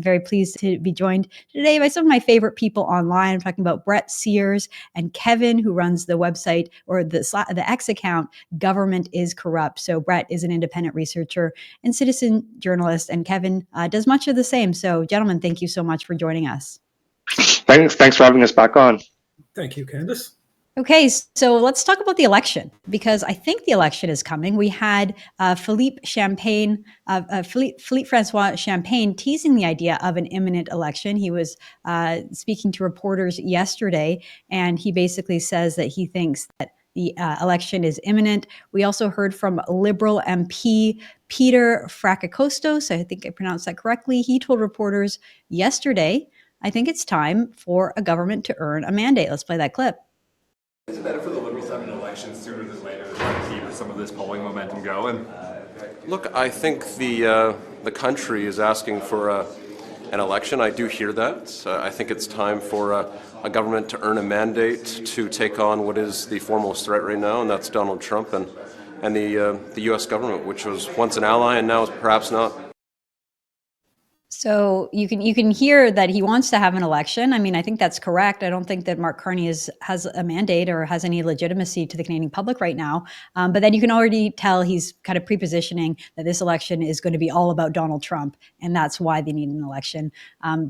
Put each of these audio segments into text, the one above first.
Very pleased to be joined today by some of my favorite people online. I'm talking about Bret Sears and Kevin, who runs the website or the X account, Government is Corrupt. So Bret is an independent researcher and citizen journalist, and Kevin does much of the same. So gentlemen, thank you so much for joining us. Thanks for having us back on. Thank you, Candice. Okay, so let's talk about the election, because I think the election is coming. We had Philippe Francois Champagne teasing the idea of an imminent election. He was speaking to reporters yesterday, and he basically says that he thinks that the election is imminent. We also heard from Liberal MP Peter Fracacostos. I think I pronounced that correctly. He told reporters yesterday, I think it's time for a government to earn a mandate. Let's play that clip. Is it better for the Liberals to have an election sooner than later to try to keep some of this polling momentum going? Look, I think the country is asking for an election. I do hear that. I think it's time for a government to earn a mandate to take on what is the foremost threat right now, and that's Donald Trump and the U.S. government, which was once an ally and now is perhaps not. So you can hear that he wants to have an election. I mean, I think that's correct. I don't think that Mark Carney has a mandate or has any legitimacy to the Canadian public right now. But then you can already tell he's kind of prepositioning that this election is going to be all about Donald Trump, and that's why they need an election.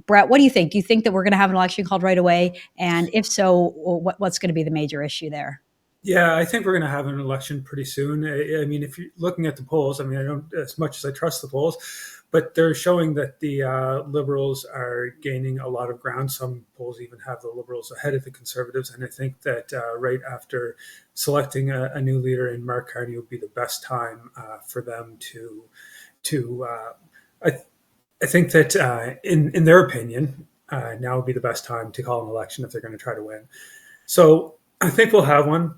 Bret, what do you think? Do you think that we're going to have an election called right away? And if so, what's going to be the major issue there? Yeah, I think we're going to have an election pretty soon. I mean, if you're looking at the polls, I mean, I don't, as much as I trust the polls, but they're showing that the Liberals are gaining a lot of ground. Some polls even have the Liberals ahead of the Conservatives. And I think that right after selecting a new leader in Mark Carney would be the best time for them I think that in their opinion, now would be the best time to call an election if they're going to try to win. So I think we'll have one.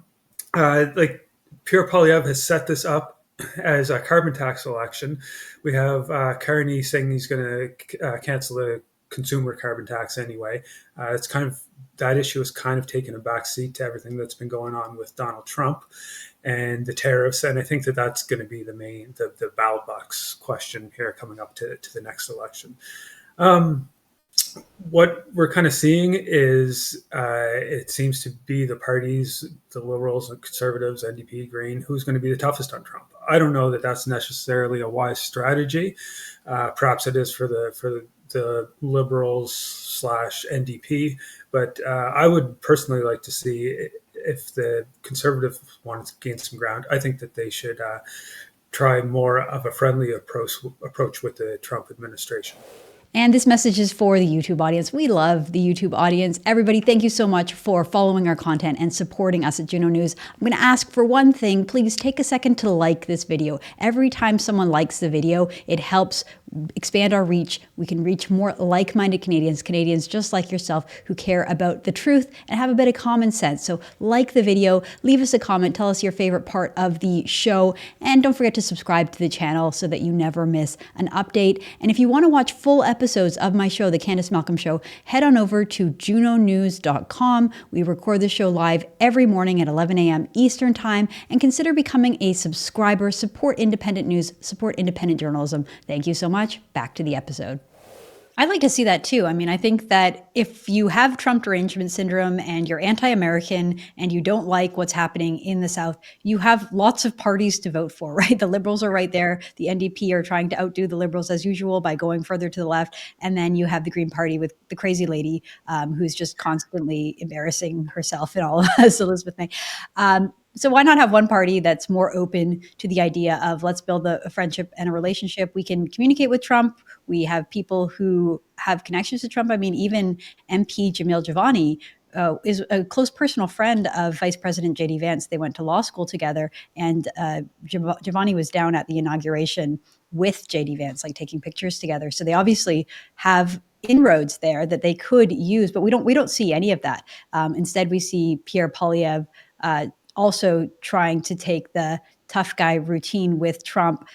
Like Pierre Poilievre has set this up as a carbon tax election. We have Carney saying he's going to cancel the consumer carbon tax anyway. It's kind of, that issue has kind of taken a backseat to everything that's been going on with Donald Trump and the tariffs. And I think that that's going to be the ballot box question here coming up to the next election. What we're kind of seeing is it seems to be the parties, the Liberals and Conservatives, NDP, Green, who's going to be the toughest on Trump. I don't know that that's necessarily a wise strategy. Perhaps it is for the Liberals / NDP, but I would personally like to see if the Conservatives want to gain some ground. I think that they should try more of a friendly approach with the Trump administration. And this message is for the YouTube audience. We love the YouTube audience. Everybody, thank you so much for following our content and supporting us at Juno News. I'm going to ask for one thing. Please take a second to like this video. Every time someone likes the video, it helps expand our reach. We can reach more like-minded Canadians just like yourself who care about the truth and have a bit of common sense. So like the video, leave us a comment, tell us your favorite part of the show, and don't forget to subscribe to the channel so that you never miss an update. And if you want to watch full episodes of my show, The Candice Malcolm Show, head on over to junonews.com. We record the show live every morning at 11 a.m. Eastern Time, and consider becoming a subscriber. Support independent news, support independent journalism. Thank you so much. Back to the episode. I'd like to see that too. I mean, I think that if you have Trump derangement syndrome and you're anti-American and you don't like what's happening in the South, you have lots of parties to vote for, right? The Liberals are right there. The NDP are trying to outdo the Liberals as usual by going further to the left. And then you have the Green Party with the crazy lady who's just constantly embarrassing herself and all of us, Elizabeth May. So why not have one party that's more open to the idea of let's build a friendship and a relationship? We can communicate with Trump. We have people who have connections to Trump. I mean, even MP Jamil Javani is a close personal friend of Vice President J.D. Vance. They went to law school together, and Javani was down at the inauguration with J.D. Vance, like taking pictures together. So they obviously have inroads there that they could use, but we don't see any of that. Instead, we see Pierre Poilievre also trying to take the tough guy routine with Trump.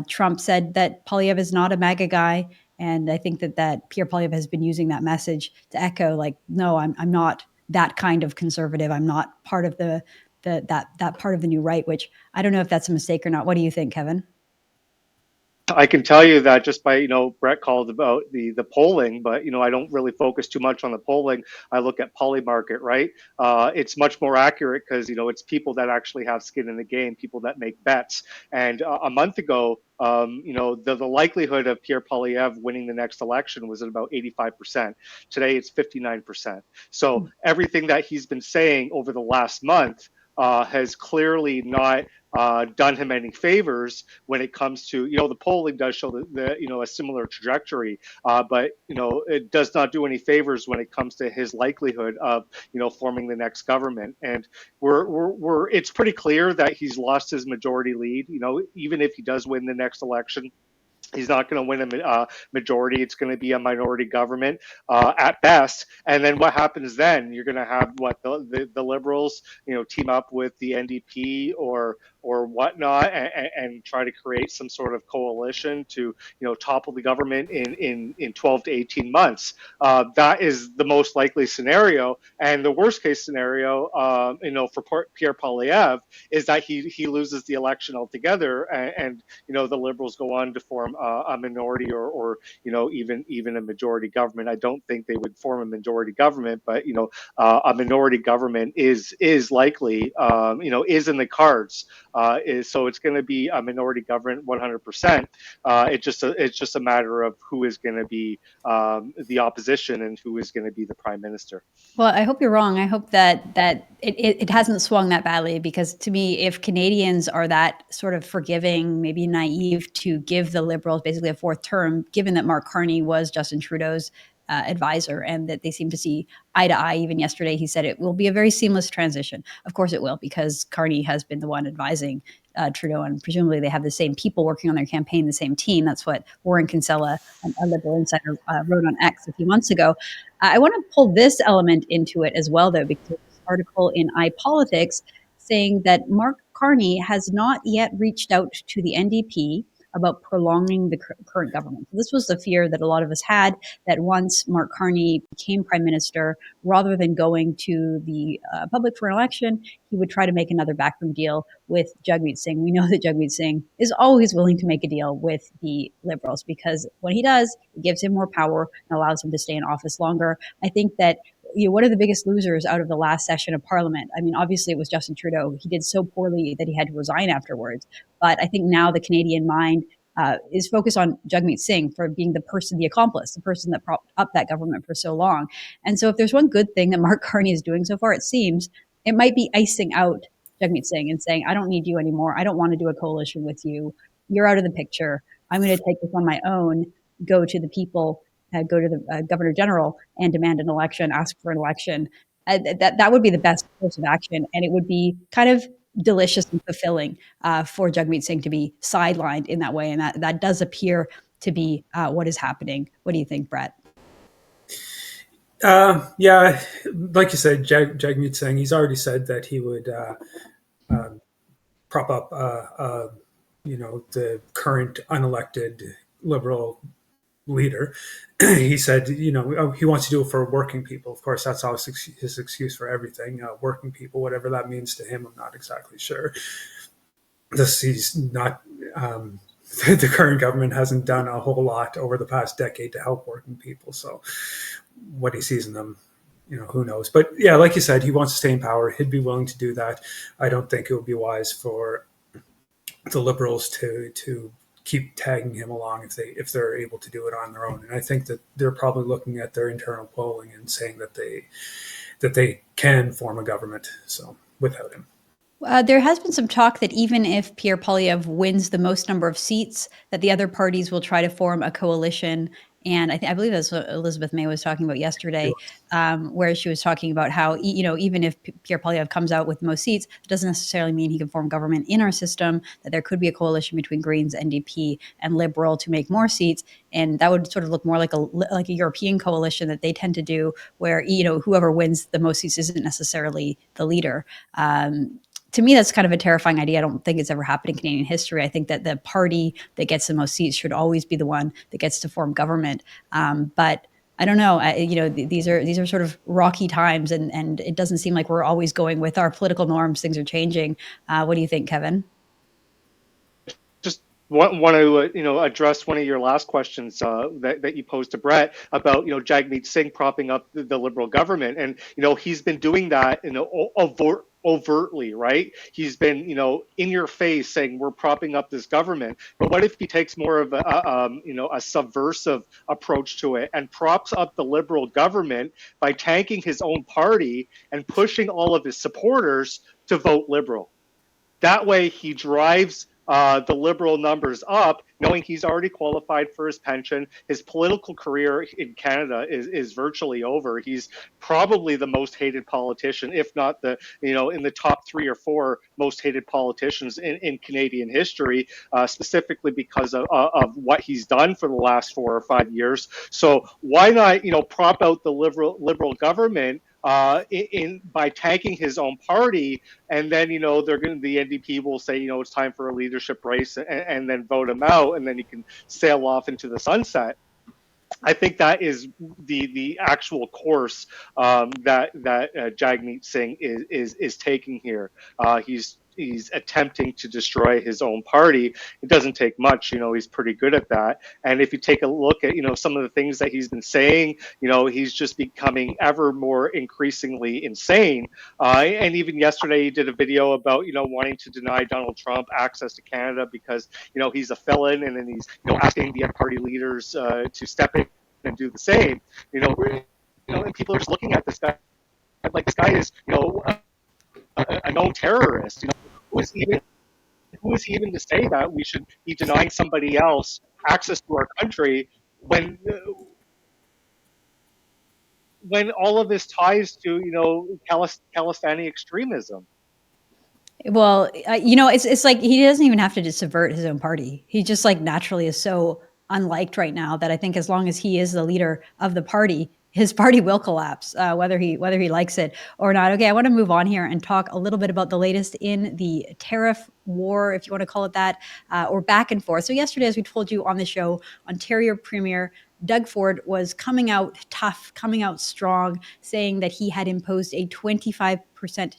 Trump said that Poilievre is not a MAGA guy. And I think that Pierre Poilievre has been using that message to echo, like, no, I'm not that kind of conservative. I'm not part of that part of the new right, which I don't know if that's a mistake or not. What do you think, Kevin? I can tell you that just by, Bret called about the polling, but, I don't really focus too much on the polling. I look at Polymarket, right? It's much more accurate because, it's people that actually have skin in the game, people that make bets. And a month ago, the likelihood of Pierre Poilievre winning the next election was at about 85%. Today, it's 59%. So everything that he's been saying over the last month has clearly not done him any favors when it comes to, the polling does show a similar trajectory, but, it does not do any favors when it comes to his likelihood of, forming the next government. And it's pretty clear that he's lost his majority lead, even if he does win the next election. He's not going to win a majority. It's going to be a minority government at best. And then what happens then? You're going to have the Liberals, team up with the NDP or whatnot, and try to create some sort of coalition to topple the government in 12 to 18 months. That is the most likely scenario. And the worst case scenario, for Pierre Poilievre, is that he loses the election altogether, and the Liberals go on to form a minority or even a majority government. I don't think they would form a majority government, but a minority government is likely, is in the cards. So it's going to be a minority government 100%. It's just a matter of who is going to be the opposition and who is going to be the prime minister. Well, I hope you're wrong. I hope that it hasn't swung that badly, because to me, if Canadians are that sort of forgiving, maybe naive to give the Liberals basically a fourth term, given that Mark Carney was Justin Trudeau's advisor and that they seem to see eye to eye. Even yesterday, he said it will be a very seamless transition. Of course it will, because Carney has been the one advising Trudeau, and presumably they have the same people working on their campaign, the same team. That's what Warren Kinsella, a Liberal insider, wrote on X a few months ago. I want to pull this element into it as well, though, because there's this article in iPolitics saying that Mark Carney has not yet reached out to the NDP about prolonging the current government. This was the fear that a lot of us had, that once Mark Carney became prime minister, rather than going to the public for an election, he would try to make another backroom deal with Jagmeet Singh. We know that Jagmeet Singh is always willing to make a deal with the Liberals, because when he does, it gives him more power and allows him to stay in office longer. I think that one of the biggest losers out of the last session of Parliament, I mean, obviously it was Justin Trudeau. He did so poorly that he had to resign afterwards. But I think now the Canadian mind is focused on Jagmeet Singh for being the person, the accomplice, the person that propped up that government for so long. And so if there's one good thing that Mark Carney is doing so far, it seems it might be icing out Jagmeet Singh and saying, I don't need you anymore. I don't want to do a coalition with you. You're out of the picture. I'm going to take this on my own, go to the people, go to the Governor General and demand an election, ask for an election. That would be the best course of action. And it would be kind of delicious and fulfilling for Jagmeet Singh to be sidelined in that way. And that does appear to be what is happening. What do you think, Bret? Yeah, like you said, Jagmeet Singh, he's already said that he would prop up, the current unelected Liberal leader. He said, he wants to do it for working people. Of course, that's always his excuse for everything. Working people, whatever that means to him, I'm not exactly sure. He's not. The current government hasn't done a whole lot over the past decade to help working people. So, what he sees in them, who knows? But yeah, like you said, he wants to stay in power. He'd be willing to do that. I don't think it would be wise for the Liberals to keep tagging him along if they're able to do it on their own. And I think that they're probably looking at their internal polling and saying that they can form a government without him. There has been some talk that even if Pierre Poilievre wins the most number of seats, that the other parties will try to form a coalition. And I believe that's what Elizabeth May was talking about yesterday, where she was talking about how, even if Pierre Poilievre comes out with the most seats, it doesn't necessarily mean he can form government in our system, that there could be a coalition between Greens, NDP, and Liberal to make more seats. And that would sort of look more like a European coalition that they tend to do, where, whoever wins the most seats isn't necessarily the leader. To me, that's kind of a terrifying idea. I don't think it's ever happened in Canadian history. I think that the party that gets the most seats should always be the one that gets to form government. But I don't know. These are sort of rocky times, and it doesn't seem like we're always going with our political norms. Things are changing. What do you think, Kevin? want to address one of your last questions that you posed to Bret about Jagmeet Singh propping up the Liberal government, and he's been doing that overtly, right? He's been in your face saying we're propping up this government. But what if he takes more of a subversive approach to it and props up the Liberal government by tanking his own party and pushing all of his supporters to vote Liberal? That way he drives the Liberal numbers up, knowing he's already qualified for his pension. His political career in Canada is virtually over. He's probably the most hated politician, if not in the top 3 or 4 most hated politicians in Canadian history, specifically because of what he's done for the last 4 or 5 years. So why not, prop out the liberal government by tanking his own party, and then the NDP will say it's time for a leadership race, and then vote him out, and then he can sail off into the sunset. I think that is the actual course that Jagmeet Singh is taking here. He's attempting to destroy his own party. It doesn't take much, he's pretty good at that. And if you take a look at, some of the things that he's been saying, he's just becoming ever more increasingly insane. And even yesterday he did a video about, wanting to deny Donald Trump access to Canada because, he's a felon, and then he's, asking the party leaders to step in and do the same. And people are just looking at this guy like this guy is, a known terrorist. Who is he even to say that we should be denying somebody else access to our country when all of this ties to Khalistani extremism? Well, it's like he doesn't even have to just subvert his own party. He just naturally is so unliked right now that I think as long as he is the leader of the party, his party will collapse, whether he likes it or not. Okay, I want to move on here and talk a little bit about the latest in the tariff war, if you want to call it that, or back and forth. So yesterday, as we told you on the show, Ontario Premier Doug Ford was coming out tough, coming out strong, saying that he had imposed a 25%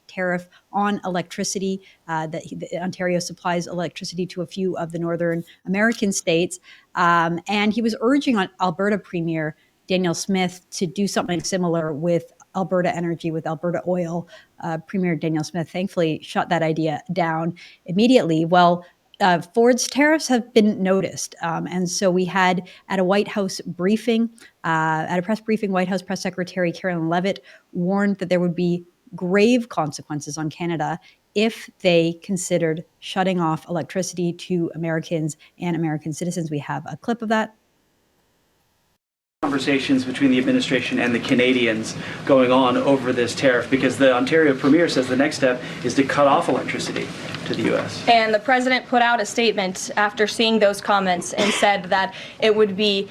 tariff on electricity, that Ontario supplies electricity to a few of the Northern American states. And he was urging on Alberta Premier Danielle Smith to do something similar with Alberta Energy, with Alberta Oil. Premier Danielle Smith thankfully shut that idea down immediately. Well, Ford's tariffs have been noticed. And so we had at a White House briefing, at a press briefing, White House Press Secretary Carolyn Leavitt warned that there would be grave consequences on Canada if they considered shutting off electricity to Americans and American citizens. We have a clip of that. Conversations between the administration and the Canadians going on over this tariff, because the Ontario Premier says the next step is to cut off electricity to the U.S. And the president put out a statement after seeing those comments and said that it would be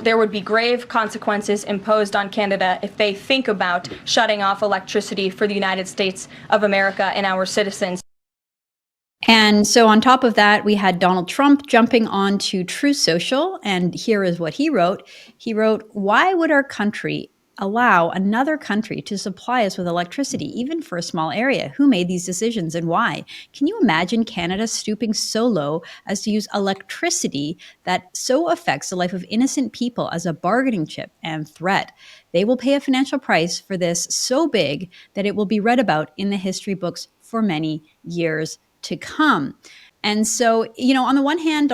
there would be grave consequences imposed on Canada if they think about shutting off electricity for the United States of America and our citizens. And so on top of that, we had Donald Trump jumping on to Truth Social, and here is what he wrote. He wrote, "Why would our country allow another country to supply us with electricity, even for a small area? Who made these decisions and why? Can you imagine Canada stooping so low as to use electricity that so affects the life of innocent people as a bargaining chip and threat? They will pay a financial price for this so big that it will be read about in the history books for many years to come." And so, on the one hand,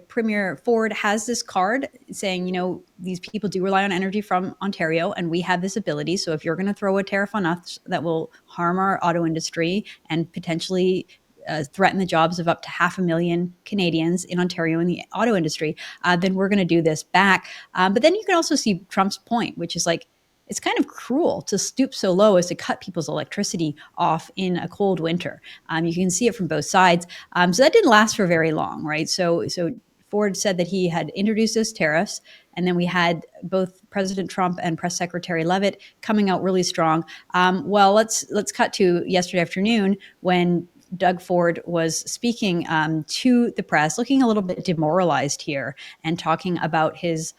Premier Ford has this card saying, these people do rely on energy from Ontario, and we have this ability. So if you're going to throw a tariff on us that will harm our auto industry and potentially threaten the jobs of up to 500,000 Canadians in Ontario in the auto industry, then we're going to do this back. But then you can also see Trump's point, which is it's kind of cruel to stoop so low as to cut people's electricity off in a cold winter. You can see it from both sides. So that didn't last for very long, right? So Ford said that he had introduced those tariffs, and then we had both President Trump and Press Secretary Leavitt coming out really strong. Well, let's cut to yesterday afternoon when Doug Ford was speaking to the press, looking a little bit demoralized here and talking about his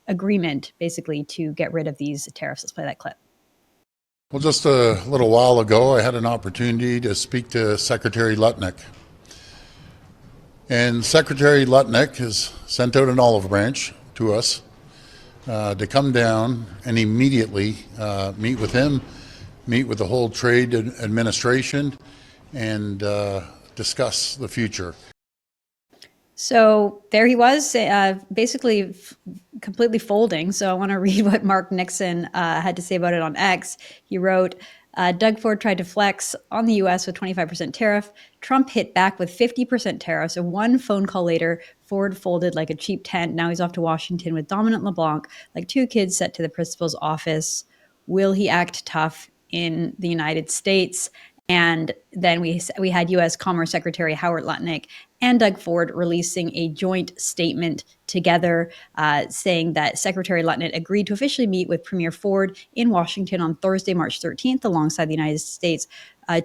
agreement basically to get rid of these tariffs. Let's play that clip. Well, just a little while ago, I had an opportunity to speak to Secretary Lutnick. And Secretary Lutnick has sent out an olive branch to us to come down and immediately meet with him, meet with the whole trade administration, and discuss the future. So there he was, basically completely folding. So I want to read what Mark Nixon had to say about it on X. He wrote, Doug Ford tried to flex on the U.S. with 25% tariff. Trump hit back with 50% tariff. So one phone call later, Ford folded like a cheap tent. Now he's off to Washington with dominant LeBlanc, like two kids set to the principal's office. Will he act tough in the United States? And then we had U.S. Commerce Secretary Howard Lutnick and Doug Ford releasing a joint statement together, saying that Secretary Lutnick agreed to officially meet with Premier Ford in Washington on Thursday, March 13th, alongside the United States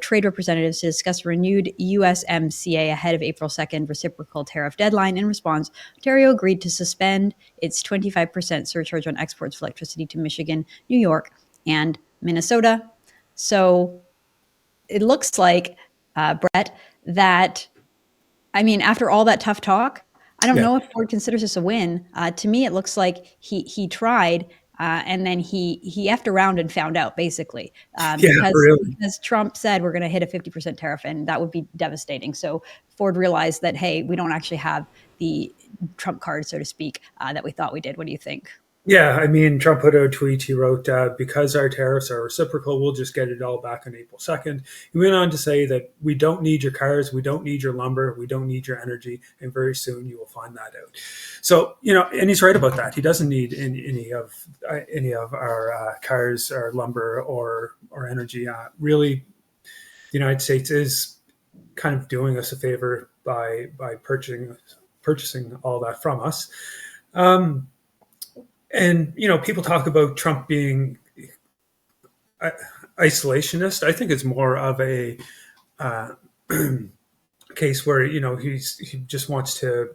trade representatives to discuss a renewed USMCA ahead of April 2nd reciprocal tariff deadline. In response, Ontario agreed to suspend its 25% surcharge on exports of electricity to Michigan, New York, and Minnesota. So it looks like, Bret, that, I mean, after all that tough talk, I don't know if Ford considers this a win. To me, it looks like he tried, and then he effed around and found out, basically, because Trump said we're going to hit a 50% tariff, and that would be devastating. So Ford realized that, hey, we don't actually have the Trump card, so to speak, that we thought we did. What do you think? Yeah, I mean, Trump put out a tweet. He wrote, because our tariffs are reciprocal, we'll just get it all back on April 2nd. He went on to say that we don't need your cars, we don't need your lumber, we don't need your energy, and very soon you will find that out. So, and he's right about that. He doesn't need any of our cars or lumber or energy. Really, the United States is kind of doing us a favor by purchasing all that from us. And, people talk about Trump being isolationist. I think it's more of a case where, he just wants to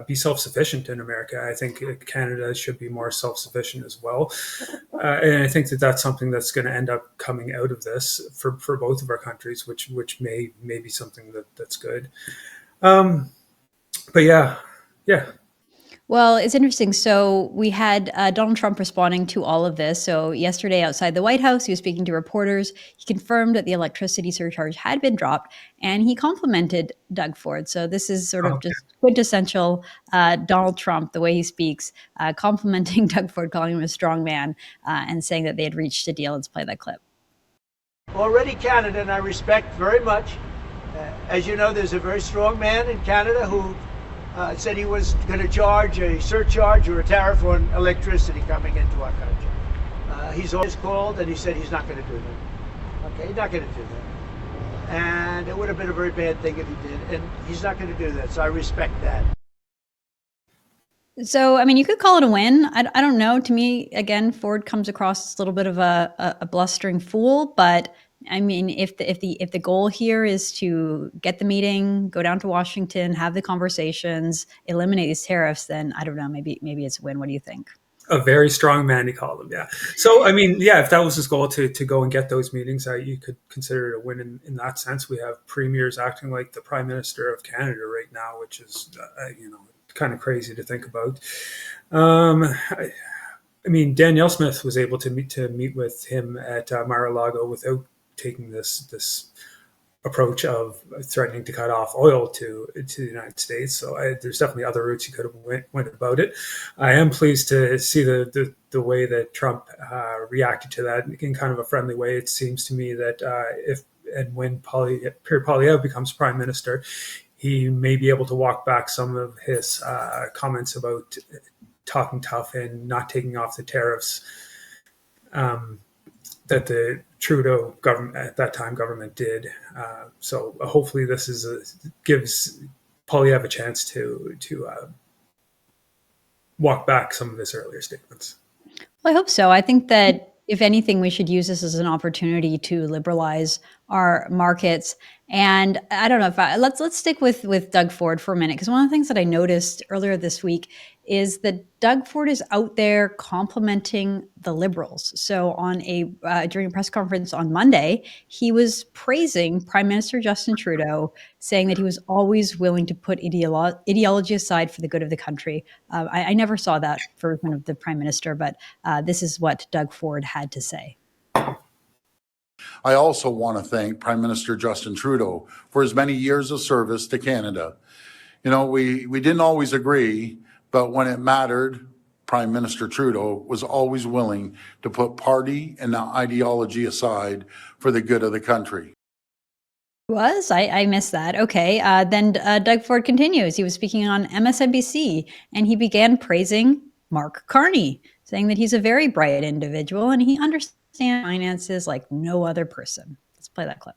be self-sufficient in America. I think Canada should be more self-sufficient as well. And I think that that's something that's going to end up coming out of this for both of our countries, which may be something that's good. But yeah. Well, it's interesting. So we had Donald Trump responding to all of this. So yesterday outside the White House, he was speaking to reporters. He confirmed that the electricity surcharge had been dropped, and he complimented Doug Ford. So this is sort of just quintessential Donald Trump, the way he speaks, complimenting Doug Ford, calling him a strong man, and saying that they had reached a deal. Let's play that clip. Already Canada, and I respect very much. As you know, there's a very strong man in Canada who said he was going to charge a surcharge or a tariff on electricity coming into our country. He's always called and he said he's not going to do that. Okay, he's not going to do that. And it would have been a very bad thing if he did, and he's not going to do that, so I respect that. So, I mean, you could call it a win. I don't know. To me, again, Ford comes across as a little bit of a blustering fool, but I mean, if the goal here is to get the meeting, go down to Washington, have the conversations, eliminate these tariffs, then I don't know. Maybe it's a win. What do you think? A very strong man, he called him. Yeah. So, I mean, yeah, if that was his goal to go and get those meetings, you could consider it a win in that sense. We have premiers acting like the Prime Minister of Canada right now, which is, kind of crazy to think about. I mean, Danielle Smith was able to meet with him at Mar-a-Lago without taking this approach of threatening to cut off oil to the United States. So there's definitely other routes he could have went about it. I am pleased to see the way that Trump reacted to that in kind of a friendly way. It seems to me that if and when Pierre Poilievre becomes prime minister, he may be able to walk back some of his comments about talking tough and not taking off the tariffs that the Trudeau government at that time did. So hopefully this gives Poilievre a chance to walk back some of his earlier statements. Well, I hope so. I think that if anything, we should use this as an opportunity to liberalize our markets And I don't know if let's stick with Doug Ford for a minute, because one of the things that I noticed earlier this week is that Doug Ford is out there complimenting the Liberals. So during a press conference on Monday, he was praising Prime Minister Justin Trudeau, saying that he was always willing to put ideology aside for the good of the country. I never saw that version of the Prime Minister, but this is what Doug Ford had to say. I also want to thank Prime Minister Justin Trudeau for his many years of service to Canada. You know, we didn't always agree, but when it mattered, Prime Minister Trudeau was always willing to put party and ideology aside for the good of the country. Was? I missed that. Okay. Then Doug Ford continues. He was speaking on MSNBC, and he began praising Mark Carney, saying that he's a very bright individual and he understands finances like no other person. Let's play that clip.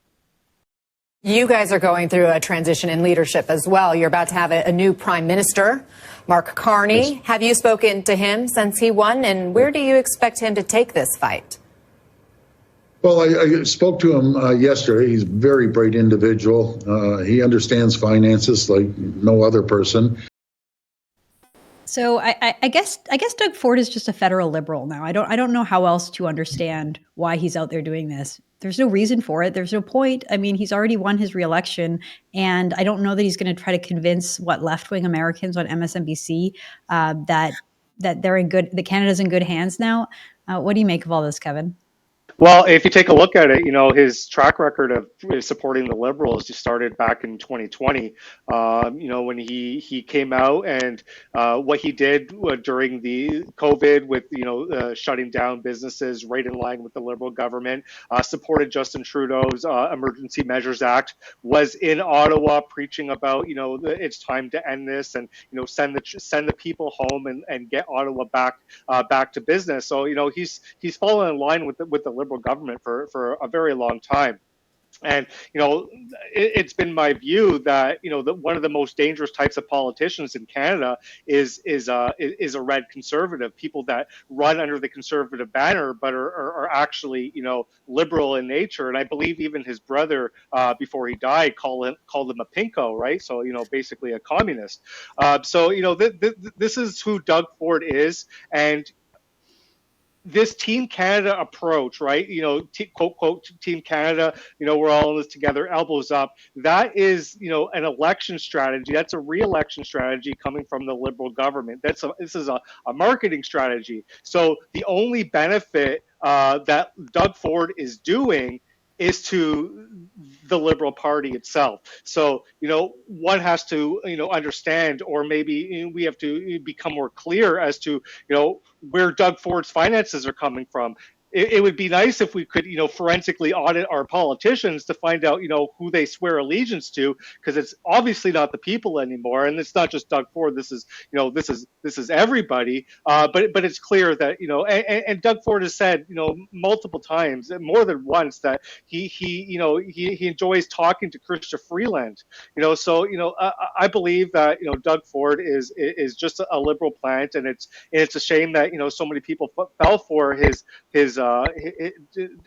You guys are going through a transition in leadership as well. You're about to have a new prime minister, Mark Carney. Yes. Have you spoken to him since he won, and where do you expect him to take this fight? Well, I spoke to him yesterday. He's a very bright individual. He understands finances like no other person. So I guess Doug Ford is just a federal liberal now. I don't know how else to understand why he's out there doing this. There's no reason for it. There's no point. I mean, he's already won his reelection, and I don't know that he's going to try to convince left-wing Americans on MSNBC that they're that Canada's in good hands now. What do you make of all this, Kevin? Well, if you take a look at it, his track record of supporting the Liberals just started back in 2020. When he came out and what he did during the COVID with, shutting down businesses right in line with the Liberal government, supported Justin Trudeau's Emergency Measures Act, was in Ottawa preaching about, it's time to end this and, send the people home and get Ottawa back to business. So, he's fallen in line with the Liberal government for a very long time. And, it's been my view that, that one of the most dangerous types of politicians in Canada is a red conservative, people that run under the conservative banner, but are actually, liberal in nature. And I believe even his brother, before he died, called him a pinko, right? So, basically a communist. This is who Doug Ford is. And this Team Canada approach, right? Quote, quote, Team Canada, we're all in this together, elbows up. That is, an election strategy. That's a re-election strategy coming from the Liberal government. This is a marketing strategy. So the only benefit that Doug Ford is doing is to the Liberal Party itself. So, one has to, understand, or maybe we have to become more clear as to, where Doug Ford's finances are coming from. It would be nice if we could, forensically audit our politicians to find out, who they swear allegiance to, because it's obviously not the people anymore, and it's not just Doug Ford. This is, this is everybody. But it's clear that, and Doug Ford has said, multiple times, more than once, that he enjoys talking to Chrystia Freeland. I believe that, Doug Ford is just a liberal plant, and it's a shame that so many people fell for his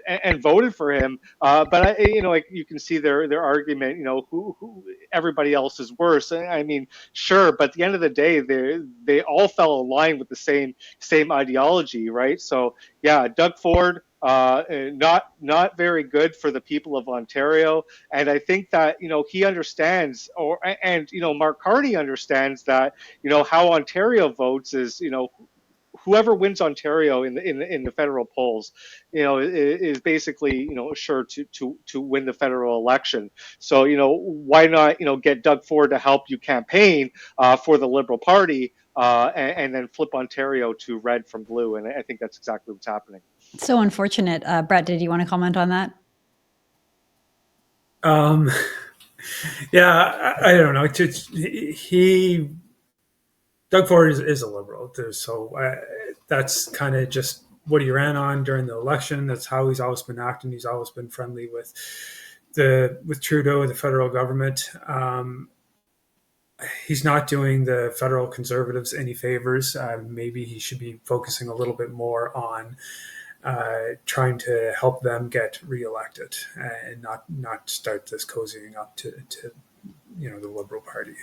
and voted for him. But you can see their argument. Who everybody else is worse. I mean, sure, but at the end of the day, they all fell in line with the same ideology, right? So yeah, Doug Ford, not very good for the people of Ontario. And I think that, he understands, and Mark Carney understands that, how Ontario votes is, whoever wins Ontario in the federal polls, is basically, sure to win the federal election. So, why not, get Doug Ford to help you campaign for the Liberal Party, and then flip Ontario to red from blue. And I think that's exactly what's happening. So unfortunate. Bret, did you want to comment on that? Yeah, I don't know. Doug Ford is a liberal, so that's kind of just what he ran on during the election. That's how he's always been acting. He's always been friendly with Trudeau and the federal government. He's not doing the federal conservatives any favors. Maybe he should be focusing a little bit more on trying to help them get reelected and not start this cozying up to the Liberal Party.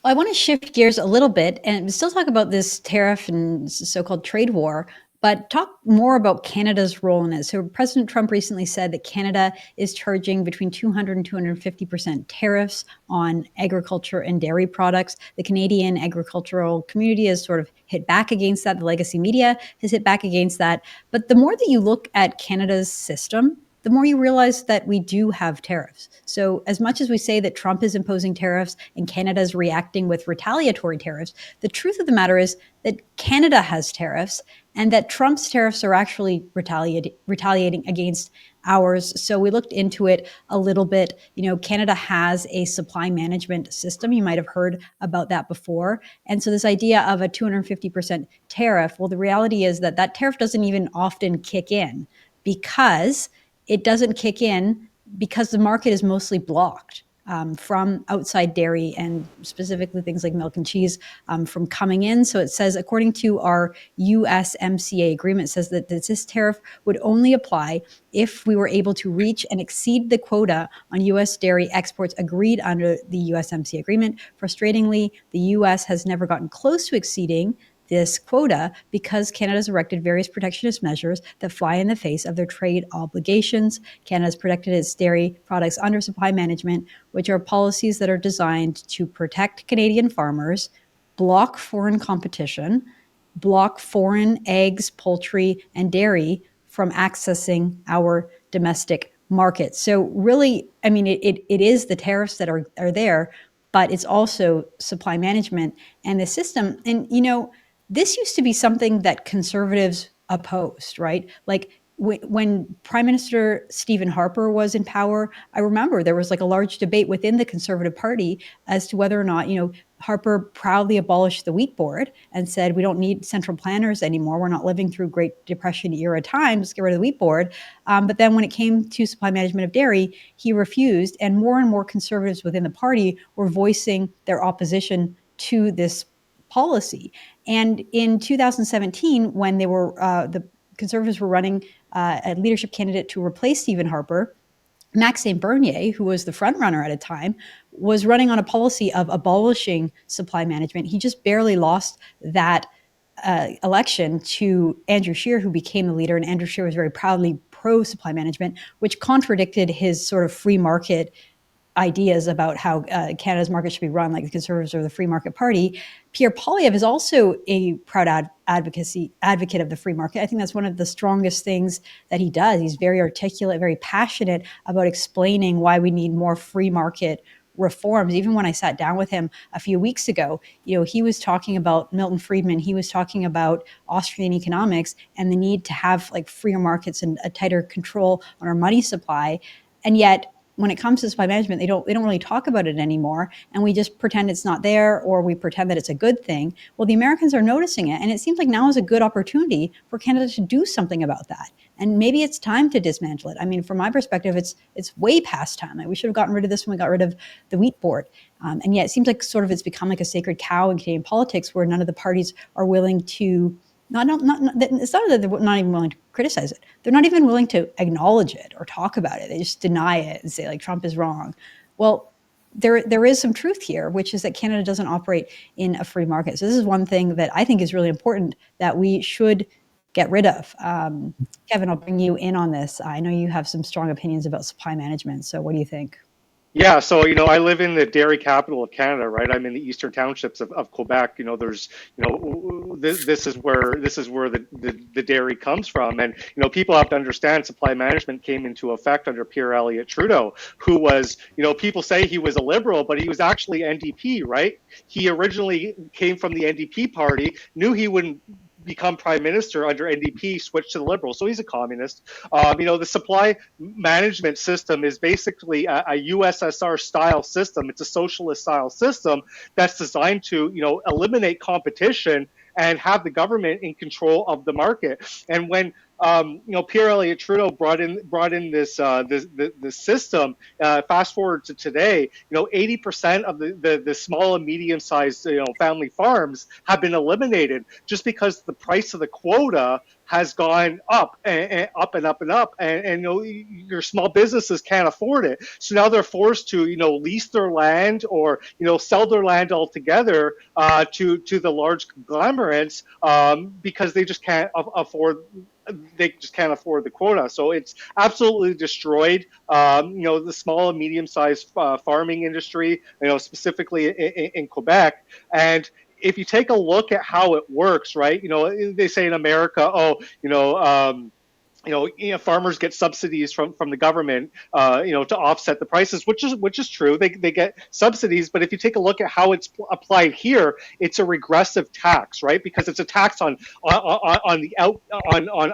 Well, I want to shift gears a little bit and still talk about this tariff and so-called trade war, but talk more about Canada's role in it. So President Trump recently said that Canada is charging between 200 and 250% tariffs on agriculture and dairy products. The Canadian agricultural community has sort of hit back against that. The legacy media has hit back against that. But the more that you look at Canada's system, the more you realize that we do have tariffs. So as much as we say that Trump is imposing tariffs and Canada is reacting with retaliatory tariffs, the truth of the matter is that Canada has tariffs and that Trump's tariffs are actually retaliating against ours. So we looked into it a little bit. Canada has a supply management system. You might have heard about that before. And so this idea of a 250% tariff, well, the reality is that that tariff doesn't even often kick in because it doesn't kick in because the market is mostly blocked from outside dairy and specifically things like milk and cheese from coming in. So it says, according to our USMCA agreement, it says that this tariff would only apply if we were able to reach and exceed the quota on U.S. dairy exports agreed under the USMCA agreement. Frustratingly, the U.S. has never gotten close to exceeding this quota because Canada's erected various protectionist measures that fly in the face of their trade obligations. Canada's protected its dairy products under supply management, which are policies that are designed to protect Canadian farmers, block foreign competition, block foreign eggs, poultry, and dairy from accessing our domestic market. So really, I mean, it is the tariffs that are there, but it's also supply management and the system. And, this used to be something that conservatives opposed, right? Like when Prime Minister Stephen Harper was in power, I remember there was like a large debate within the Conservative Party as to whether or not, Harper proudly abolished the wheat board and said, we don't need central planners anymore. We're not living through Great Depression era times. Get rid of the wheat board. But then when it came to supply management of dairy, he refused. And more conservatives within the party were voicing their opposition to this policy. And in 2017, when the Conservatives were running a leadership candidate to replace Stephen Harper, Maxime Bernier, who was the front runner at a time, was running on a policy of abolishing supply management. He just barely lost that election to Andrew Scheer, who became the leader. And Andrew Scheer was very proudly pro-supply management, which contradicted his sort of free market ideas about how Canada's market should be run, like the Conservatives or the Free Market Party. Pierre Poilievre is also a proud advocate of the free market. I think that's one of the strongest things that he does. He's very articulate, very passionate about explaining why we need more free market reforms. Even when I sat down with him a few weeks ago, he was talking about Milton Friedman. He was talking about Austrian economics and the need to have like freer markets and a tighter control on our money supply. And yet, when it comes to supply management, they don't really talk about it anymore, and we just pretend it's not there, or we pretend that it's a good thing. Well, the Americans are noticing it, and it seems like now is a good opportunity for Canada to do something about that. And maybe it's time to dismantle it. I mean, from my perspective, it's way past time. Like, we should have gotten rid of this when we got rid of the wheat board. And yet, it seems like sort of it's become like a sacred cow in Canadian politics, where none of the parties are willing to. It's not that they're not even willing to criticize it. They're not even willing to acknowledge it or talk about it. They just deny it and say, like, Trump is wrong. Well, there is some truth here, which is that Canada doesn't operate in a free market. So this is one thing that I think is really important that we should get rid of. Kevin, I'll bring you in on this. I know you have some strong opinions about supply management. So what do you think? Yeah, so I live in the dairy capital of Canada, right? I'm in the eastern townships of Quebec. There's this is where the dairy comes from, and people have to understand supply management came into effect under Pierre Elliott Trudeau, who was people say he was a liberal, but he was actually NDP, right? He originally came from the NDP party, knew he wouldn't become prime minister under NDP, switched to the Liberals. So he's a communist. The supply management system is basically a USSR style system. It's a socialist style system that's designed to, eliminate competition and have the government in control of the market. And when Pierre Elliott Trudeau brought in this system. Fast forward to today, 80% of the small and medium sized family farms have been eliminated just because the price of the quota has gone up and up and up and up, and your small businesses can't afford it. So now they're forced to lease their land or sell their land altogether to the large conglomerates because they just can't afford. They just can't afford the quota, so it's absolutely destroyed. The small and medium-sized farming industry, specifically in Quebec, and if you take a look at how it works, right? They say in America, farmers get subsidies from the government, to offset the prices, which is true. They get subsidies, but if you take a look at how it's applied here, it's a regressive tax, right? Because it's a tax on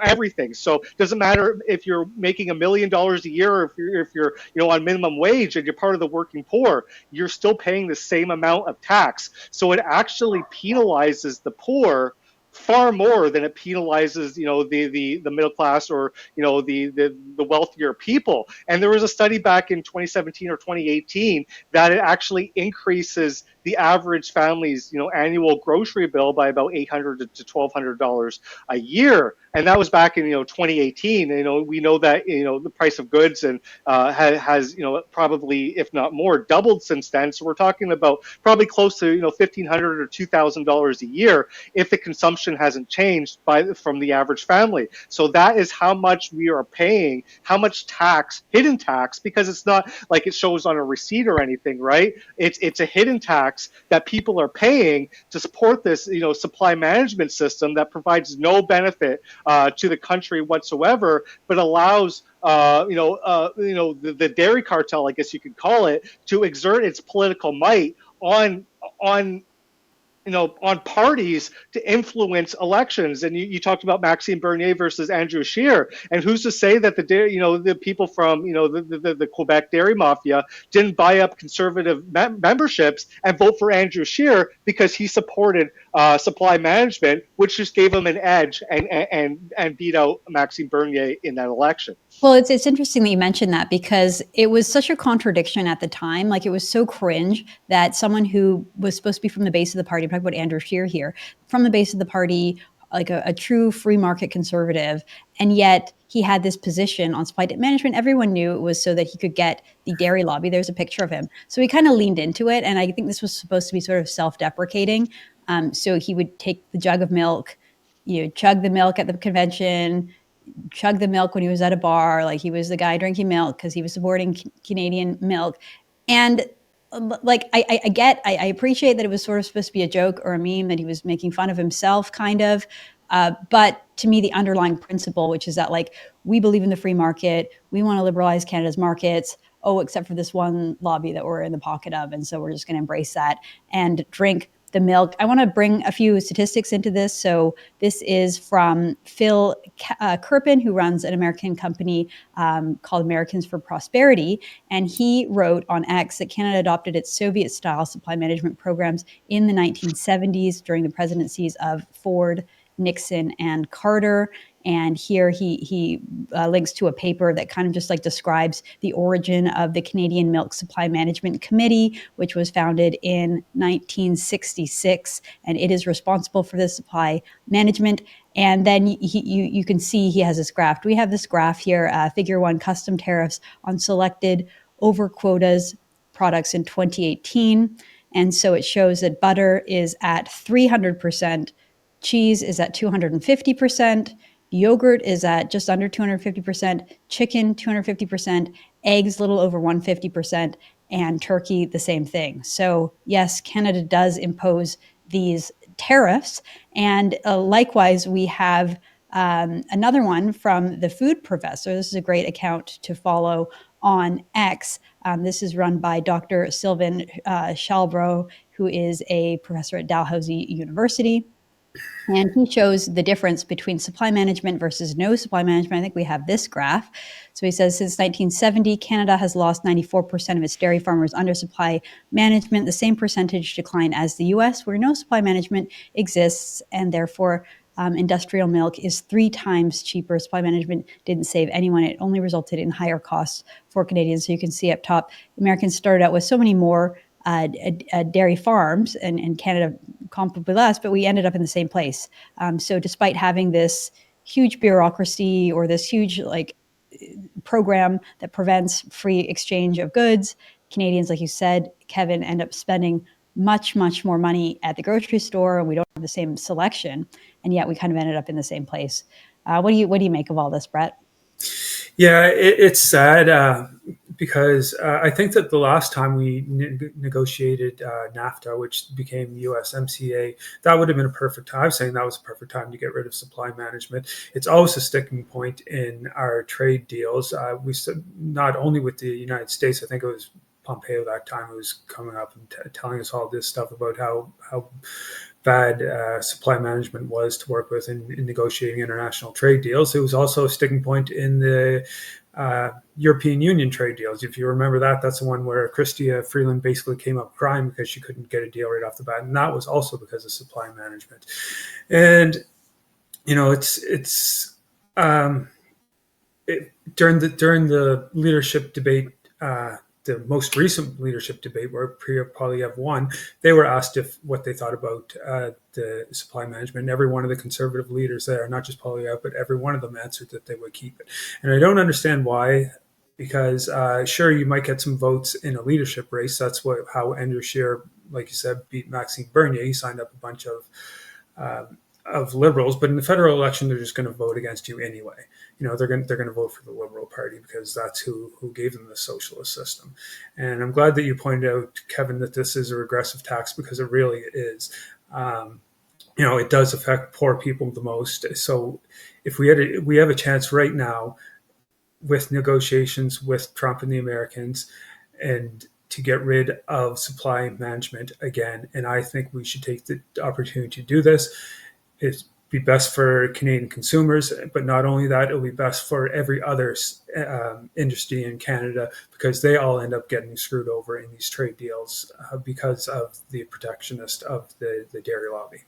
everything. So it doesn't matter if you're making $1 million a year, or if you're on minimum wage and you're part of the working poor, you're still paying the same amount of tax. So it actually penalizes the poor far more than it penalizes the middle class or the wealthier people. And there was a study back in 2017 or 2018 that it actually increases the average family's annual grocery bill by about $800 to $1,200 a year, and that was back in 2018. We know that the price of goods and has probably, if not more, doubled since then. So we're talking about probably close to $1,500 or $2,000 a year if the consumption hasn't changed from the average family. So that is how much we are paying, how much tax, hidden tax, because it's not like it shows on a receipt or anything, right? It's a hidden tax that people are paying to support this supply management system that provides no benefit to the country whatsoever, but allows the dairy cartel, I guess you could call it, to exert its political might on parties to influence elections. And you talked about Maxime Bernier versus Andrew Scheer, and who's to say that the people from the Quebec dairy mafia didn't buy up conservative memberships and vote for Andrew Scheer because he supported supply management, which just gave him an edge and beat out Maxime Bernier in that election. Well, it's interesting that you mentioned that, because it was such a contradiction at the time. Like, it was so cringe that someone who was supposed to be from the base of the party, I'm talking about Andrew Scheer here, from the base of the party, like a true free market conservative, and yet he had this position on supply management. Everyone knew it was so that he could get the dairy lobby. There's a picture of him. So he kind of leaned into it, and I think this was supposed to be sort of self-deprecating. So he would take the jug of milk, chug the milk at the convention, chug the milk when he was at a bar, like he was the guy drinking milk because he was supporting Canadian milk. And like, I appreciate that it was sort of supposed to be a joke or a meme, that he was making fun of himself, kind of. But to me, the underlying principle, which is that, like, we believe in the free market, we want to liberalize Canada's markets, except for this one lobby that we're in the pocket of. And so we're just going to embrace that and drink the milk. I want to bring a few statistics into this. So this is from Phil Kirpin, who runs an American company called Americans for Prosperity. And he wrote on X that Canada adopted its Soviet-style supply management programs in the 1970s during the presidencies of Ford, Nixon, and Carter. And here he links to a paper that kind of just like describes the origin of the Canadian Milk Supply Management Committee, which was founded in 1966, and it is responsible for the supply management. And then you can see he has this graph. We have this graph here, figure 1, custom tariffs on selected over quotas products in 2018. And so it shows that butter is at 300%, cheese is at 250%, yogurt is at just under 250%, chicken 250%, eggs a little over 150%, and turkey the same thing. So yes, Canada does impose these tariffs. And likewise, we have another one from the Food Professor. This is a great account to follow on X. This is run by Dr. Sylvain Chalbreau, who is a professor at Dalhousie University. And he shows the difference between supply management versus no supply management. I think we have this graph. So he says, since 1970, Canada has lost 94% of its dairy farmers under supply management, the same percentage decline as the US, where no supply management exists, and therefore industrial milk is 3 times cheaper. Supply management didn't save anyone. It only resulted in higher costs for Canadians. So you can see up top, Americans started out with so many more dairy farms, and Canada comparably less, but we ended up in the same place. So despite having this huge bureaucracy or this huge program that prevents free exchange of goods, Canadians, like you said, Kevin, end up spending much, much more money at the grocery store, and we don't have the same selection, and yet we kind of ended up in the same place. What do you make of all this, Bret? Yeah, it's sad because I think that the last time we negotiated NAFTA, which became USMCA, that would have been a perfect time. I'm saying that was a perfect time to get rid of supply management. It's always a sticking point in our trade deals. We not only with the United States, I think it was Pompeo that time who was coming up and telling us all this stuff about how bad supply management was to work with in negotiating international trade deals. It was also a sticking point in the European Union trade deals. If you remember that, that's the one where Chrystia Freeland basically came up crying because she couldn't get a deal right off the bat. And that was also because of supply management. And, you know, during the leadership debate, the most recent leadership debate where Pierre Poilievre won, they were asked what they thought about the supply management. And every one of the conservative leaders there, not just Poilievre, but every one of them answered that they would keep it. And I don't understand why, because sure, you might get some votes in a leadership race. That's how Andrew Scheer, like you said, beat Maxime Bernier. He signed up a bunch of liberals, but in the federal election, they're just going to vote against you anyway. You know, they're going to vote for the Liberal Party because that's who gave them the socialist system. And I'm glad that you pointed out, Kevin, that this is a regressive tax, because it really is. You know, it does affect poor people the most. So if we have a chance right now with negotiations with Trump and the Americans and to get rid of supply management again. And I think we should take the opportunity to do this. It'd be best for Canadian consumers, but not only that, it'll be best for every other industry in Canada, because they all end up getting screwed over in these trade deals because of the protectionist of the dairy lobby.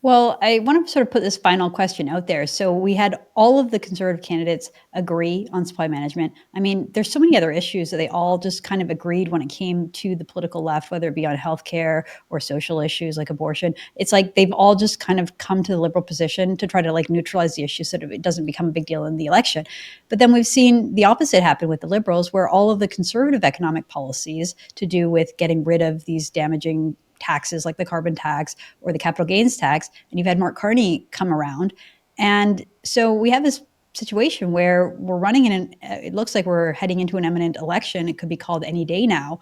Well, I want to sort of put this final question out there. So we had all of the Conservative candidates agree on supply management. I mean, there's so many other issues that they all just kind of agreed when it came to the political left, whether it be on healthcare or social issues like abortion. It's like they've all just kind of come to the Liberal position to try to neutralize the issue so that it doesn't become a big deal in the election. But then we've seen the opposite happen with the Liberals, where all of the Conservative economic policies to do with getting rid of these damaging taxes like the carbon tax or the capital gains tax, and you've had Mark Carney come around. And so we have this situation where we're running it looks like we're heading into an imminent election. It could be called any day now.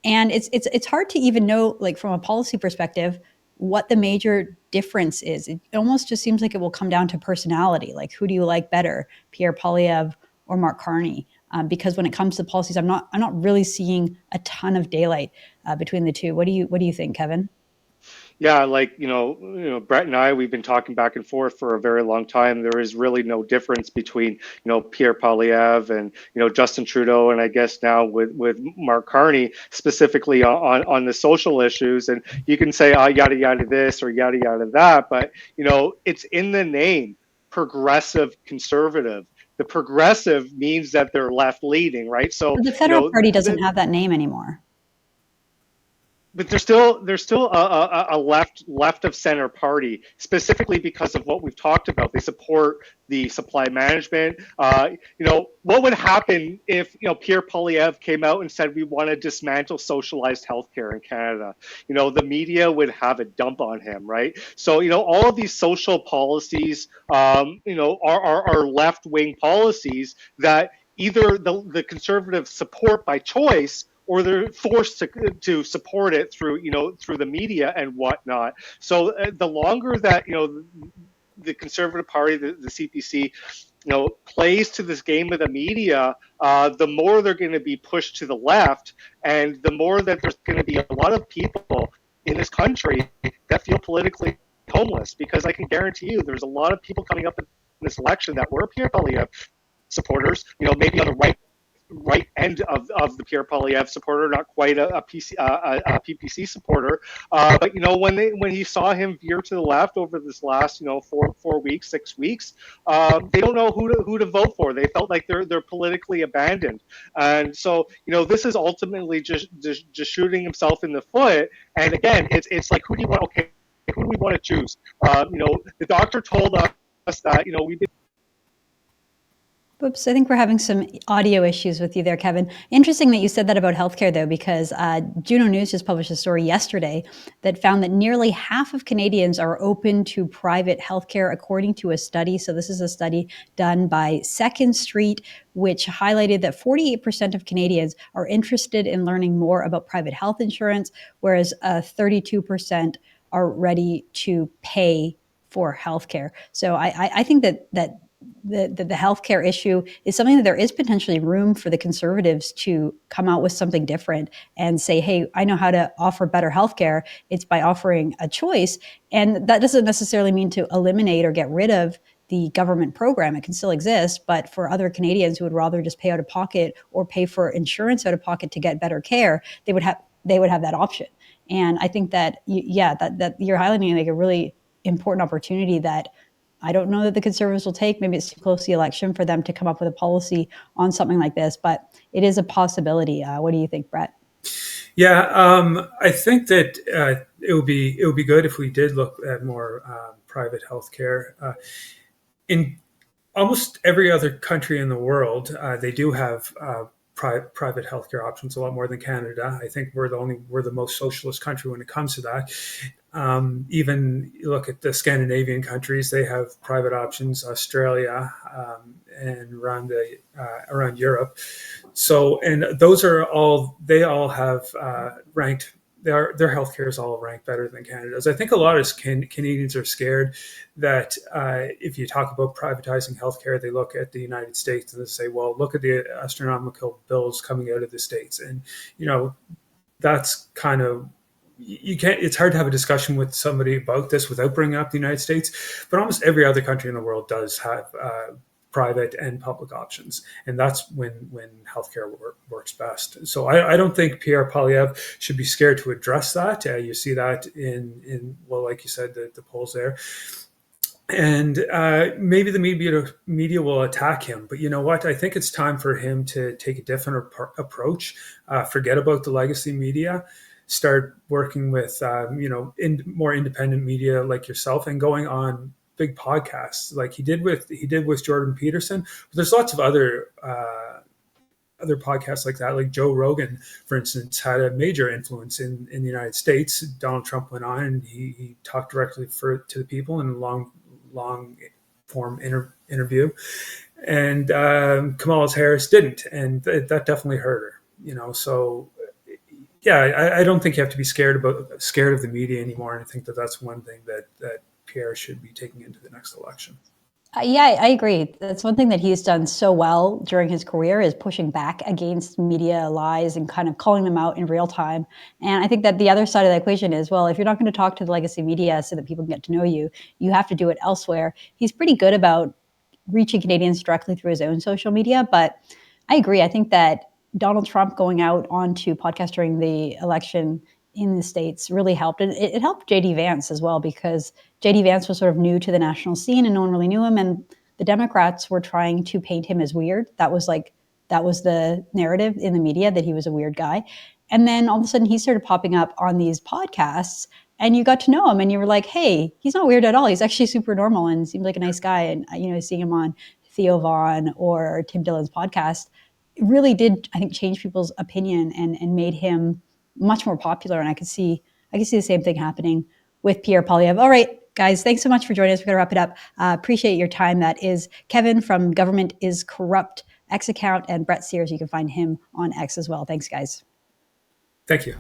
And it's hard to even know, from a policy perspective, what the major difference is. It almost just seems like it will come down to personality. Like, who do you like better, Pierre Poilievre or Mark Carney? Because when it comes to policies, I'm not really seeing a ton of daylight between the two. What do you think, Kevin? Yeah, Bret and I, we've been talking back and forth for a very long time. There is really no difference between, Pierre Poilievre and, Justin Trudeau, and I guess now with Mark Carney, specifically on the social issues. And you can say, yada, yada this or yada, yada that, but, it's in the name, progressive conservative. The progressive means that they're left leaning, right? So the federal party doesn't have that name anymore. But there's still a left of center party, specifically because of what we've talked about. They support the supply management. What would happen if Pierre Poilievre came out and said we want to dismantle socialized healthcare in Canada? The media would have a dump on him, right? So all of these social policies, are left-wing policies that either the conservatives support by choice, or they're forced to support it through the media and whatnot. So the longer that the Conservative Party, the CPC, plays to this game of the media, the more they're going to be pushed to the left, and the more that there's going to be a lot of people in this country that feel politically homeless. Because I can guarantee you, there's a lot of people coming up in this election that were Pierre Poilievre supporters, maybe on the right right end of the Pierre Poilievre supporter, not quite a PPC supporter. But when he saw him veer to the left over this last 4 weeks, 6 weeks, they don't know who to vote for. They felt like they're politically abandoned, and so this is ultimately just shooting himself in the foot. And again, it's like, who do you want? Okay, who do we want to choose? The doctor told us that we've been. Whoops, I think we're having some audio issues with you there, Kevin. Interesting that you said that about healthcare, though, because Juno News just published a story yesterday that found that nearly half of Canadians are open to private healthcare, according to a study. So this is a study done by Second Street, which highlighted that 48% of Canadians are interested in learning more about private health insurance, whereas 32% are ready to pay for healthcare. So I think that the healthcare issue is something that there is potentially room for the Conservatives to come out with something different and say, hey, I know how to offer better healthcare. It's by offering a choice. And that doesn't necessarily mean to eliminate or get rid of the government program. It can still exist, but for other Canadians who would rather just pay out of pocket or pay for insurance out of pocket to get better care, they would have that option. And I think that, that you're highlighting like a really important opportunity that I don't know that the Conservatives will take. Maybe it's too close to the election for them to come up with a policy on something like this, but it is a possibility. What do you think, Bret? Yeah, I think that it would be good if we did look at more private healthcare. In almost every other country in the world, they do have private healthcare options, a lot more than Canada. I think we're the most socialist country when it comes to that. Even you look at the Scandinavian countries, they have private options, Australia, and around Europe. So, and those are they all have ranked. Their healthcare is all ranked better than Canada's. I think a lot of Canadians are scared that if you talk about privatizing healthcare, they look at the United States and they say, well, look at the astronomical bills coming out of the States. And, that's kind of, it's hard to have a discussion with somebody about this without bringing up the United States, but almost every other country in the world does have private and public options. And that's when healthcare works best. So I don't think Pierre Poilievre should be scared to address that. You see that in like you said, the polls there. And maybe the media will attack him. But you know what? I think it's time for him to take a different approach, forget about the legacy media, start working with more independent media like yourself and going on big podcasts like he did with Jordan Peterson. But there's lots of other podcasts like that, like Joe Rogan, for instance, had a major influence in the United States. Donald Trump went on and he talked directly to the people in a long form interview, and Kamala Harris didn't, and that definitely hurt her. So yeah, I don't think you have to be scared of the media anymore, and I think that's one thing that Pierre should be taking into the next election. Yeah, I agree. That's one thing that he's done so well during his career is pushing back against media lies and kind of calling them out in real time. And I think that the other side of the equation is, well, if you're not going to talk to the legacy media so that people can get to know you, you have to do it elsewhere. He's pretty good about reaching Canadians directly through his own social media. But I agree. I think that Donald Trump going out onto podcast during the election in the States really helped. And it helped J.D. Vance as well, because J.D. Vance was sort of new to the national scene and no one really knew him. And the Democrats were trying to paint him as weird. That was the narrative in the media, that he was a weird guy. And then all of a sudden he started popping up on these podcasts and you got to know him and you were like, hey, he's not weird at all. He's actually super normal and seems like a nice guy. And, seeing him on Theo Vaughn or Tim Dillon's podcast really did, I think, change people's opinion and made him much more popular. And I could see the same thing happening with Pierre Poilievre. All right, guys, thanks so much for joining us. We're going to wrap it up. Appreciate your time. That is Kevin from Govt.exe account, and Bret Sears. You can find him on X as well. Thanks, guys. Thank you.